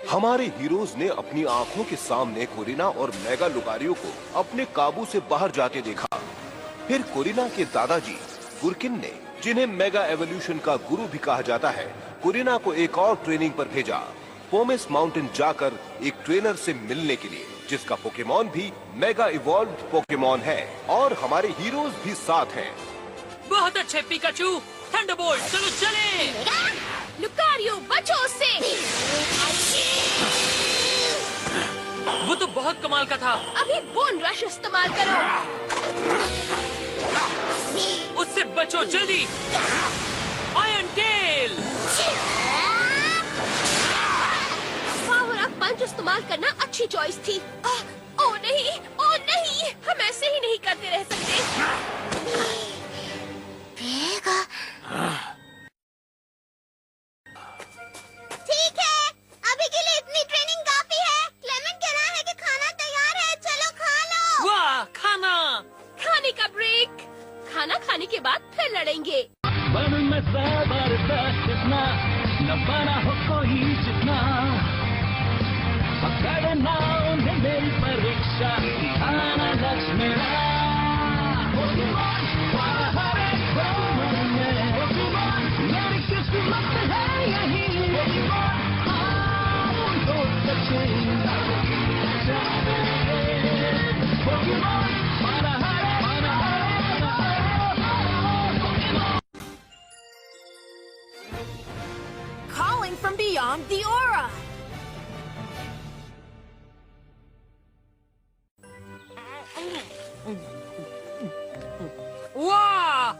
हमारे हीरोज ने अपनी आंखों के सामने कोरिना और मेगा लुकारियो को अपने काबू से बाहर जाते देखा। फिर कोरिना के दादाजी गुरकिन ने, जिन्हें मेगा एवोल्यूशन का गुरु भी कहा जाता है, कोरिना को एक और ट्रेनिंग पर भेजा, पोमेस माउंटेन जाकर एक ट्रेनर से मिलने के लिए, जिसका पोकेमॉन भी मेगा इवॉल्व्ड पोकेमॉन है और हमारे हीरोज भी साथ हैं। बहुत अच्छे पिकाचू, थंडरबोल्ट, चलो चले। लुकारियो बचो उससे। वो तो बहुत कमाल का था। अभी बोन रश इस्तेमाल करो। उससे बचो जल्दी। Iron tell. पावर अप पंच इस्तेमाल करना अच्छी चॉइस थी। ओ नहीं, हम ऐसे ही नहीं करते रह सकते। ठीक है, अभी के लिए इतनी ट्रेनिंग काफी है। क्लेमेंट कह रहा है कि खाना तैयार है, चलो खा लो। वाह, खाना। खाने का ब्रेक। खाना खाने के बाद फिर लड़ेंगे। मन में जबरदस्त इतना न बना हो कोई जितना, पकड़ना उन्हें मेरी परीक्षा, दिखाना लक्ष्य मेरा। मेरी किस्मत है यही, Calling from beyond the aura. वाह,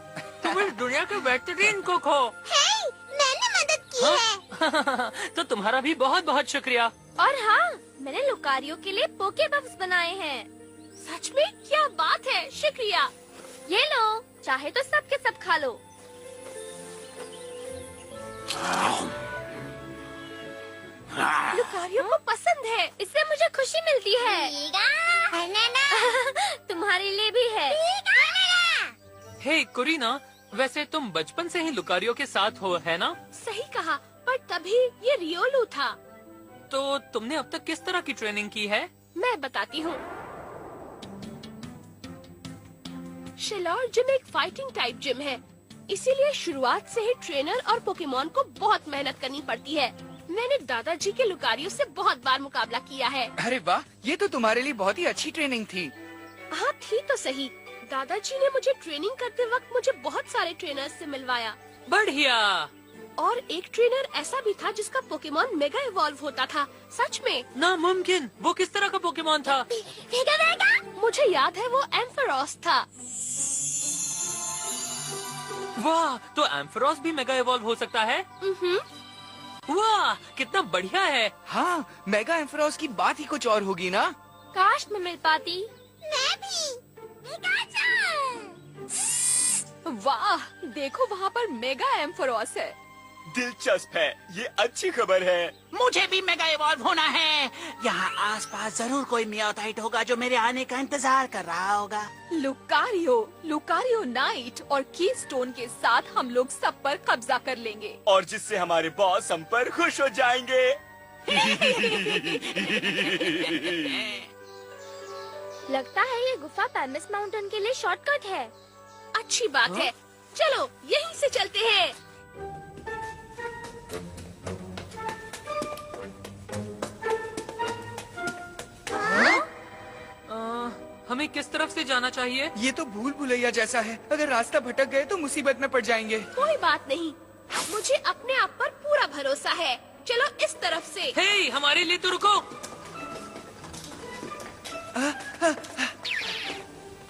तुम इस दुनिया के बेहतरीन कुक हो। हे, मैंने मदद की है। तो तुम्हारा भी बहुत बहुत शुक्रिया। और हाँ, मैंने लुकारियो के लिए पोके बफ्स बनाए हैं। सच में क्या बात है, शुक्रिया। ये लो, चाहे तो सब के सब खा लो। लुकारियो को पसंद है, इससे मुझे खुशी मिलती है। तुम्हारे लिए भी है। हे कोरिना, वैसे तुम बचपन से ही लुकारियो के साथ हो, है ना? सही कहा, पर तभी ये रियोलू था। तो तुमने अब तक किस तरह की ट्रेनिंग की है? मैं बताती हूँ। शेलौर जिम एक फाइटिंग टाइप जिम है, इसीलिए शुरुआत से ही ट्रेनर और पोकेमॉन को बहुत मेहनत करनी पड़ती है। मैंने दादाजी के लुकारियो से बहुत बार मुकाबला किया है। अरे वाह, ये तो तुम्हारे लिए बहुत ही अच्छी ट्रेनिंग थी। हाँ थी तो सही। दादाजी ने मुझे ट्रेनिंग करते वक्त मुझे बहुत सारे ट्रेनर्स से मिलवाया। बढ़िया। और एक ट्रेनर ऐसा भी था जिसका पोकेमॉन मेगा इवॉल्व होता था। सच में? नामुमकिन। वो किस तरह का पोकेमॉन था? मुझे याद है वो एम्फेरोस था। वाह, तो एम्फेरोस भी मेगा इवॉल्व हो सकता है? वाह, कितना बढ़िया है। हाँ, मेगा एम्फेरोस की बात ही कुछ और होगी ना। काश मैं मिल पाती। मैं भी। वाह, देखो वहाँ पर मेगा एम्फेरोस है। दिलचस्प है, ये अच्छी खबर है। मुझे भी मेगा इवॉल्व होना है। यहाँ आसपास जरूर कोई मियाओथाइट होगा जो मेरे आने का इंतजार कर रहा होगा। लुकारियो नाइट और कीस्टोन के साथ हम लोग सब पर कब्जा कर लेंगे। और जिससे हमारे बॉस हम पर खुश हो जाएंगे। लगता है ये गुफा पैमिस माउंटेन के लिए शॉर्टकट है। अच्छी बात है, चलो यहीं से चलते हैं। हमें किस तरफ से जाना चाहिए? ये तो भूल भुलैया जैसा है, अगर रास्ता भटक गए तो मुसीबत में पड़ जाएंगे। कोई बात नहीं, मुझे अपने आप पर पूरा भरोसा है। चलो इस तरफ से। हे, हमारे लिए तो रुको।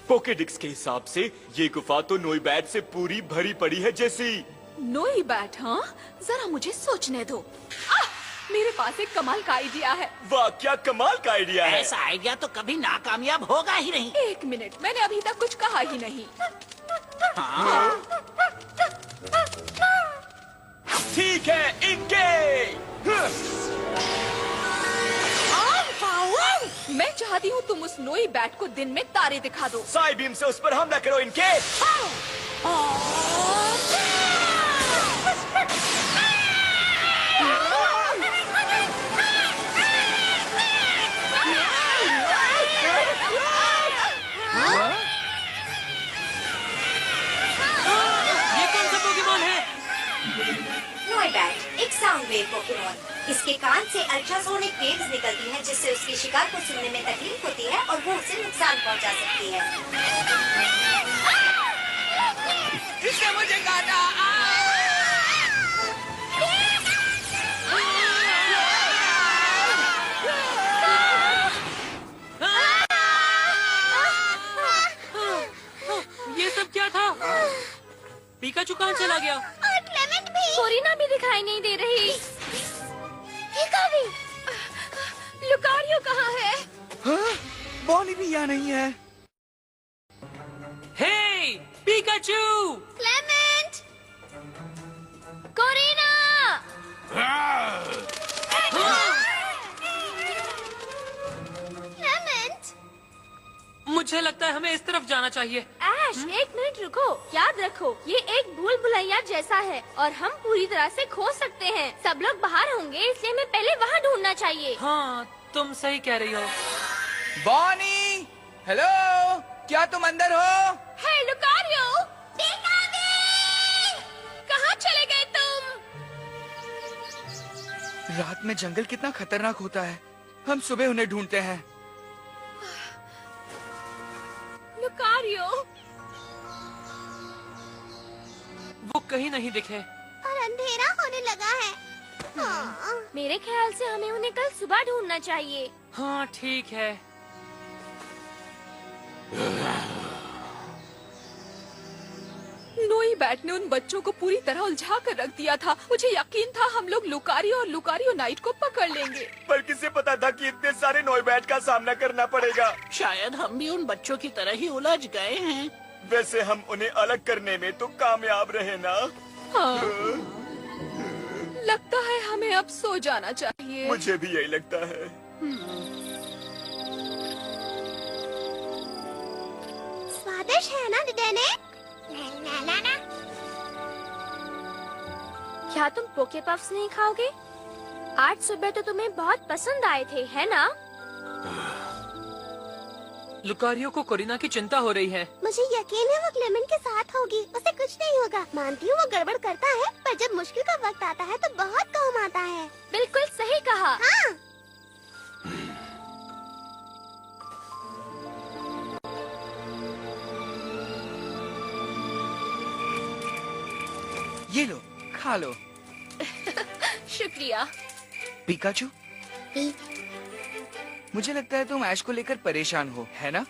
पोकेडिक्स के हिसाब से ये गुफा तो नोईबैट से पूरी भरी पड़ी है जैसी। नोईबैट? हाँ, जरा मुझे सोचने दो। मेरे पास एक कमाल का आइडिया है। वाह, क्या कमाल का आइडिया है। ऐसा आइडिया तो कभी नाकामयाब होगा ही नहीं। एक मिनट, मैंने अभी तक कुछ कहा ही नहीं। ठीक है, इंके। मैं चाहती हूँ तुम उस नोईबैट को दिन में तारे दिखा दो। साई बीम से उस पर हमला करो, इनके। Wave Pokemon. इसके कान से अल्ट्रासोनिक वेव्स निकलती हैं जिससे उसके शिकार को सुनने में तकलीफ होती है और वो उसे नुकसान पहुंचा सकती है। इसने मुझे काटा। ये सब क्या था? पिकाचू कहाँ चला गया? और क्लेमेंट भी। कोरिना भी दिखाई नहीं दे रही। हिकारी। लुकारियो कहाँ है? हाँ? बॉनी भी यहाँ नहीं है। हे पिकाचू! क्लेमेंट। कोरिना! क्लेमेंट। मुझे लगता है हमें इस तरफ जाना चाहिए। ऐश, एक मिनट रुको। याद रखो, ये एक भूल भुलैया जैसा है और हम पूरी तरह से खो सकते हैं। सब लोग बाहर होंगे, इसलिए हमें पहले वहाँ ढूंढना चाहिए। हाँ, तुम सही कह रही हो। बॉनी, हेलो, क्या तुम अंदर हो? हे लुकारियो! कहाँ चले गए तुम? रात में जंगल कितना खतरनाक होता है। हम सुबह उन्हें ढूंढते हैं। लुकारियो! वो कहीं नहीं दिखे। और अंधेरा होने लगा है। हाँ। मेरे ख्याल से हमें उन्हें कल सुबह ढूंढना चाहिए। हाँ ठीक है। नोई बैट ने उन बच्चों को पूरी तरह उलझा कर रख दिया था। मुझे यकीन था हम लोग लुकारियो और लुकारियो नाइट को पकड़ लेंगे। पर किसे पता था कि इतने सारे नोईबैट का सामना करना पड़ेगा। शायद हम भी उन बच्चों की तरह ही उलझ गए हैं। वैसे हम उन्हें अलग करने में तो कामयाब रहे ना। हाँ। लगता है हमें अब सो जाना चाहिए। मुझे भी यही लगता है। स्वादिष्ट है ना डिडेने? क्या तुम पोके पफ्स नहीं खाओगे? आज सुबह तो तुम्हें बहुत पसंद आए थे, है ना? लुकारियो को कोरिना की चिंता हो रही है। मुझे यकीन है वो क्लेमेंट के साथ होगी। उसे कुछ नहीं होगा। मानती हूँ वो गड़बड़ करता है, पर जब मुश्किल का वक्त आता है तो बहुत काम आता है। बिल्कुल सही कहा। हाँ। ये लो, खा लो। शुक्रिया। पिकाचू, मुझे लगता है तुम ऐश को लेकर परेशान हो, है ना?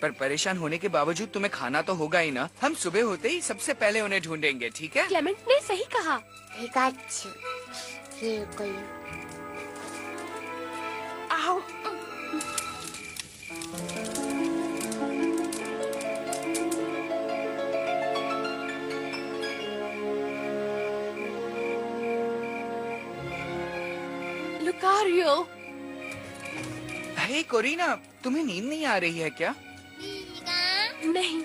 पर परेशान होने के बावजूद तुम्हें खाना तो होगा ही ना। हम सुबह होते ही सबसे पहले उन्हें ढूंढेंगे, ठीक है? क्लेमेंट ने सही कहा। आओ। लुकारियो! हे कोरिना, तुम्हें नींद नहीं आ रही है क्या? नहीं,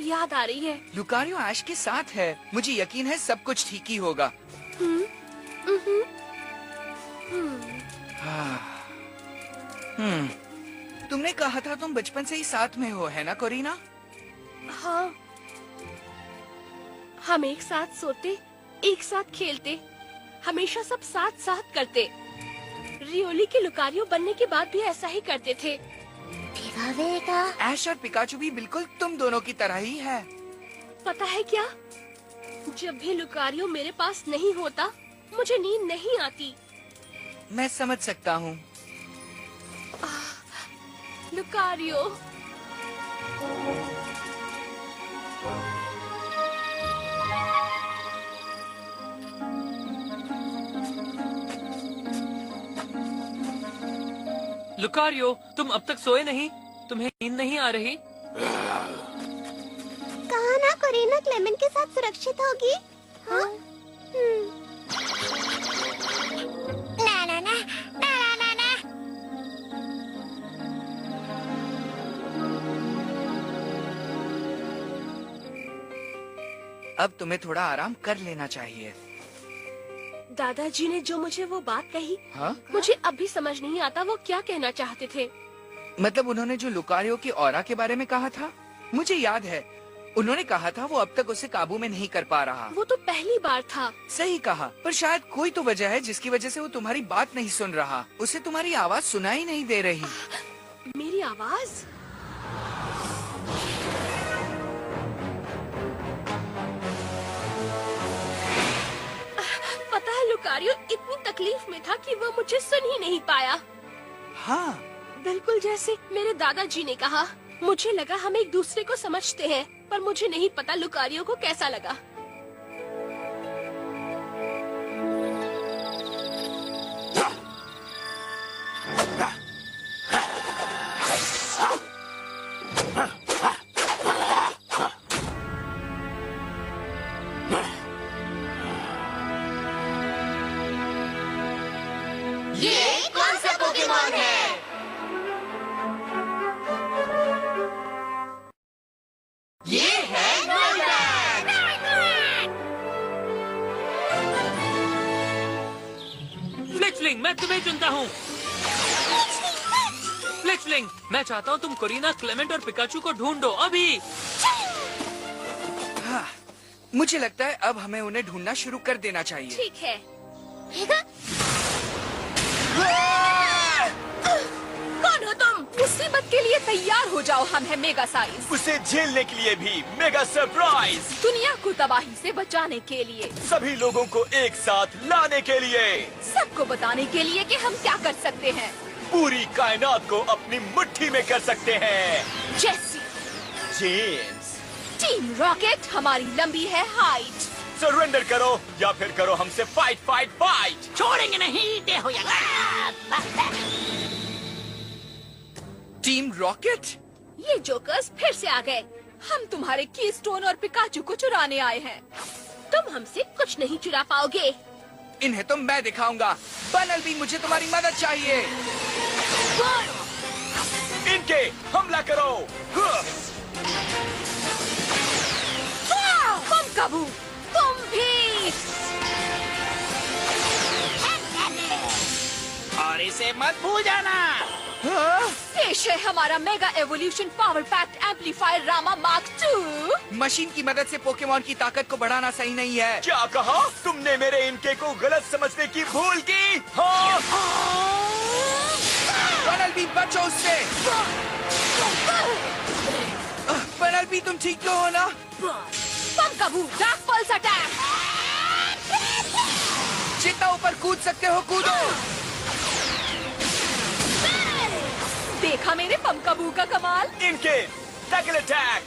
याद आ रही है। लुकारियो ऐश के साथ है। मुझे यकीन है सब कुछ ठीक ही होगा। तुमने कहा था तुम बचपन से ही साथ में हो, है ना कोरिना? हाँ, हम एक साथ सोते, एक साथ खेलते, हमेशा सब साथ साथ करते। रियोली के लुकारियो बनने के बाद भी ऐसा ही करते थे। ऐश और पिकाचू भी बिल्कुल तुम दोनों की तरह ही है। पता है क्या, जब भी लुकारियो मेरे पास नहीं होता, मुझे नींद नहीं आती। मैं समझ सकता हूँ। लुकारियो, लुकारियो, तुम अब तक सोए नहीं? तुम्हें नींद नहीं आ रही? कहा ना कोरिना क्लेमेंट के साथ सुरक्षित होगी। हाँ? ना ना ना ना ना ना। अब तुम्हें थोड़ा आराम कर लेना चाहिए। दादाजी ने जो मुझे वो बात कही, हाँ? मुझे अब भी समझ नहीं आता वो क्या कहना चाहते थे। मतलब उन्होंने जो लुकारियो की ऑरा के बारे में कहा था, मुझे याद है। उन्होंने कहा था वो अब तक उसे काबू में नहीं कर पा रहा। वो तो पहली बार था। सही कहा, पर शायद कोई तो वजह है जिसकी वजह से वो तुम्हारी बात नहीं सुन रहा। उसे तुम्हारी आवाज सुनाई नहीं दे रही। मेरी आवाज? पता है लुकारियो इतनी तकलीफ में था कि वो मुझे सुन ही नहीं पाया। हाँ, बिल्कुल जैसे मेरे दादाजी ने कहा। मुझे लगा हम एक दूसरे को समझते हैं, पर मुझे नहीं पता लुकारियो को कैसा लगा। ये कौन सा पोकेमॉन है? ये है नोइबैट। फ्लिचलिंग, मैं तुम्हें चुनता हूँ। फ्लिचलिंग, मैं चाहता हूँ तुम कोरिना, क्लेमेंट और पिकाचू को ढूंढो अभी। हाँ, मुझे लगता है अब हमें उन्हें ढूंढना शुरू कर देना चाहिए। ठीक है। कौन हो तुम? मुसीबत के लिए तैयार हो जाओ, हम है मेगा साइज। उसे झेलने के लिए भी मेगा सरप्राइज। दुनिया को तबाही से बचाने के लिए, सभी लोगों को एक साथ लाने के लिए, सबको बताने के लिए कि हम क्या कर सकते हैं। पूरी कायनात को अपनी मुट्ठी में कर सकते हैं। जेसी, जेम्स, टीम रॉकेट, हमारी लंबी है हाइट। सरेंडर करो या फिर करो हमसे फाइट फाइट फाइट। छोड़ेंगे नहीं, देखो टीम रॉकेट? ये जोकर्स फिर से आ गए। हम तुम्हारे कीस्टोन और पिकाचू को चुराने आए हैं। तुम हमसे कुछ नहीं चुरा पाओगे। इन्हें तो मैं दिखाऊंगा। बनल भी, मुझे तुम्हारी मदद चाहिए। इनके हमला करो। पंकाबू, तुम भी। और इसे मत भूल जाना। पेश है हमारा mega evolution power packed amplifier Rama mark 2। Machine की मदद से पोकेमॉन की ताकत को बढ़ाना सही नहीं है। क्या कहा तुमने? मेरे इनके को गलत समझने की भूल की। हाँ। बनल भी, बचो उससे। बनल भी, तुम ठीक तो हो ना? पंकाबू, डार्क पल्स अटैक। जितना ऊपर कूद सकते हो कूदो। देखा मेरे पंकाबू का कमाल। इनके टैकल अटैक।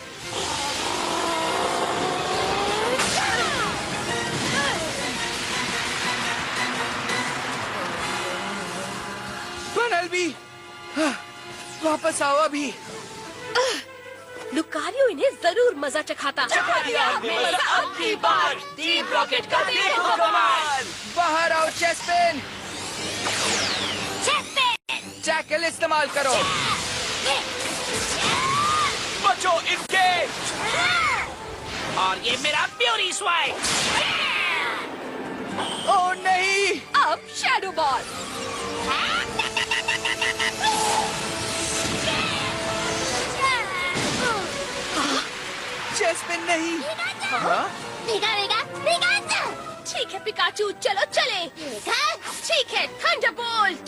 बनल भी, वापस आओ अभी। लुकारियो इन्हें जरूर मजा चखाता। अगली बार टीम रॉकेट का देखो कमाल। बाहर आओ चेस्टपिन। टैकल इस्तेमाल करो। बचो इनके। और ये मेरा प्यूरी स्वाइप। ओह नहीं। अब शैडो बॉल। चेस्टपिन नहीं। हाँ? ठीक है पिकाचू, चलो चले। ठीक है, थंडरबोल्ट।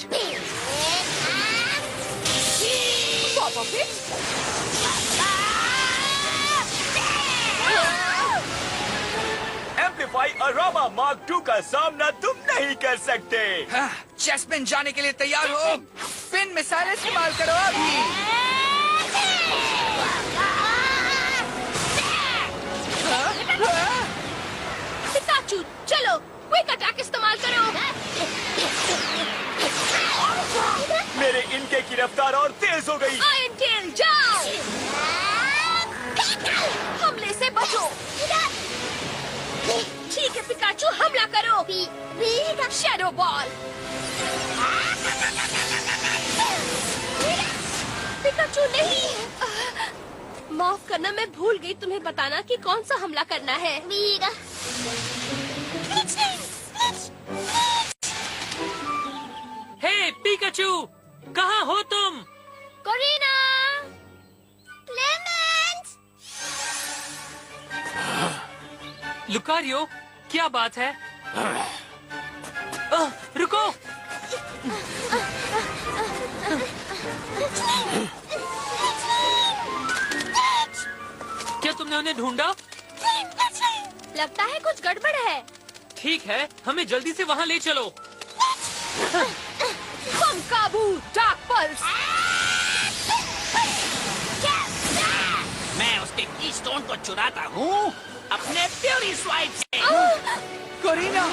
पापा फिर। एम्पलीफाई अरामा मार्क 2 का सामना तुम नहीं कर सकते। हाँ, चेस्टपिन जाने के लिए तैयार हो। पिन मिसाइल इस्तेमाल करो अभी। पिकाचू चलो, क्विक अटैक इस्तेमाल करो। मेरे इनके की रफ्तार और तेज हो गई। आयरन टेल जाओ। हमले से बचो। ठीक है पिकाचू, हमला करो। Shadow ball. पिकाचू नहीं। माफ करना, मैं भूल गई तुम्हें बताना कि कौन सा हमला करना है। हे पिकाचू, कहाँ हो तुम? कोरिना, लुकारियो, क्या बात है? रुको! क्या तुमने उन्हें ढूंढा? लगता है कुछ गड़बड़ है। ठीक है, हमें जल्दी से वहाँ ले चलो। बम काबू, डार्क पल्स। मैं उसके कीस्टोन को चुराता हूँ अपने फ्यूरी स्वाइप से। कोरिना!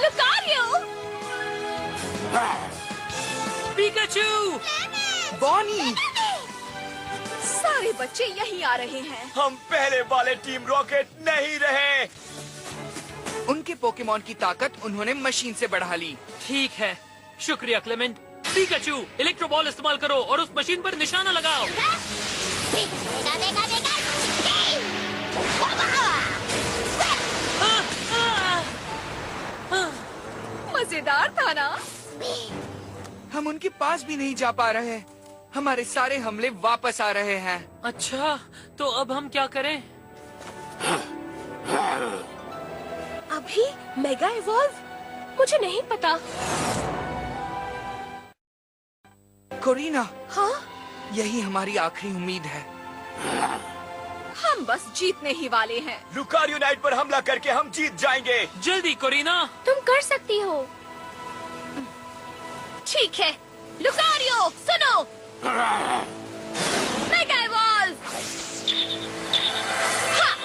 लुकारियो! पिकाचू! बॉनी! सारे बच्चे यहीं आ रहे हैं। हम पहले वाले टीम रॉकेट नहीं रहे। उनके पोकेमॉन की ताकत उन्होंने मशीन से बढ़ा ली। ठीक है, शुक्रिया क्लेमेंट। पिकाचू, इलेक्ट्रो बॉल इस्तेमाल करो और उस मशीन पर निशाना लगाओ। मजेदार था ना? हम उनके पास भी नहीं जा पा रहे। हमारे सारे हमले वापस आ रहे हैं। अच्छा, तो अब हम क्या करें? अभी मेगा इवॉल्व? मुझे नहीं पता। कोरिना, हाँ? यही हमारी आखिरी उम्मीद है। हम बस जीतने ही वाले हैं। लुकारियो नाइट पर हमला करके हम जीत जाएंगे। जल्दी कोरिना! तुम कर सकती हो। ठीक है, लुकारियो सुनो। Mega evolve! हाँ!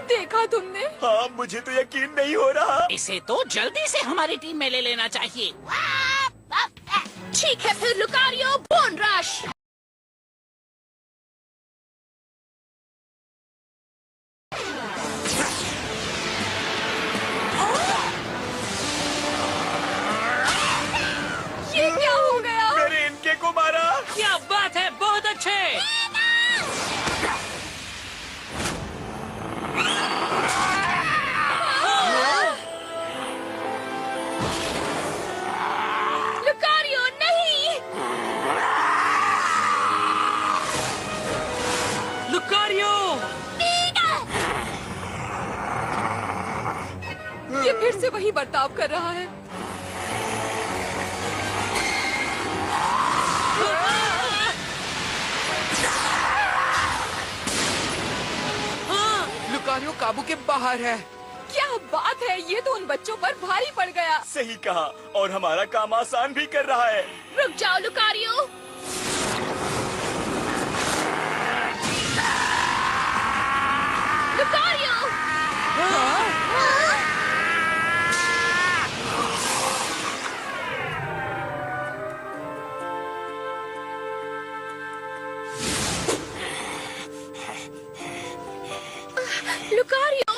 देखा तुमने? हाँ, मुझे तो यकीन नहीं हो रहा। इसे तो जल्दी से हमारी टीम में ले लेना चाहिए। ठीक है फिर लुकारियो, बोन रश! ये क्या हो गया? मैंने इनके को मारा। क्या बात है, बहुत अच्छे! लुकारियो नहीं! लुकारियो! ये फिर से वही बर्ताव कर रहा है। लुकारियो काबू के बाहर है। क्या बात है, ये तो उन बच्चों पर भारी पड़ गया। सही कहा, और हमारा काम आसान भी कर रहा है। रुक जाओ Lucario! Lucario! Lucario!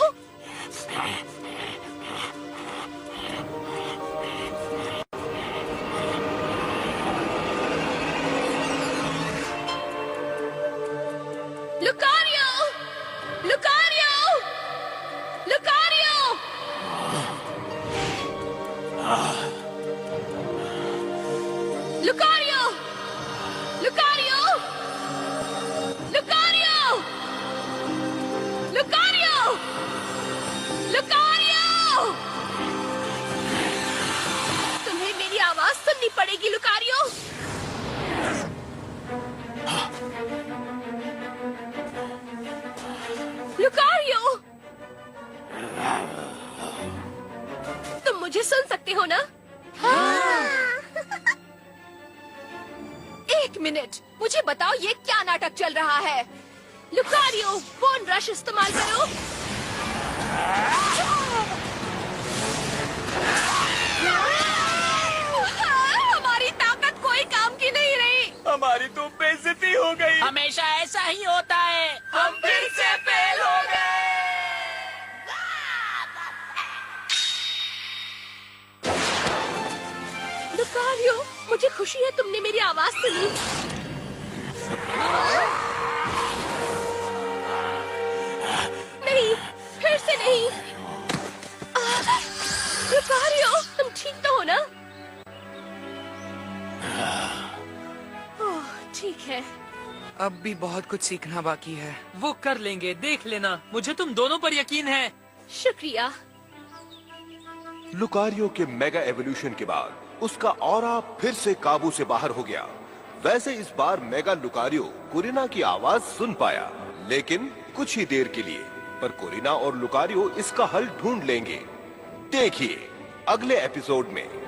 Lucario! Lucario! Lucario! Lucario! Lucario! Lucario! Lucario! Lucario! तुम्हें मेरी आवाज सुननी पड़ेगी लुकारियो। लुकारियो! तुम मुझे सुन सकते हो ना? एक मिनट, मुझे बताओ ये क्या नाटक चल रहा है? लुकारियो, बोन रश इस्तेमाल करो। हमारी ताकत कोई काम की नहीं रही। हमारी तो बेइज्जती हो गई। हमेशा ऐसा ही होता है। हम फिर से फेल हो गए। लुकारियो, मुझे खुशी है तुमने मेरी आवाज सुनी। अब भी बहुत कुछ सीखना बाकी है। वो कर लेंगे, देख लेना। मुझे तुम दोनों पर यकीन है। शुक्रिया। लुकारियो के मेगा एवोल्यूशन के बाद उसका ऑरा फिर से काबू से बाहर हो गया। वैसे इस बार मेगा लुकारियो कोरिना की आवाज सुन पाया, लेकिन कुछ ही देर के लिए। पर कोरिना और लुकारियो इसका हल ढूंढ लेंगे। देखिए अगले एपिसोड में।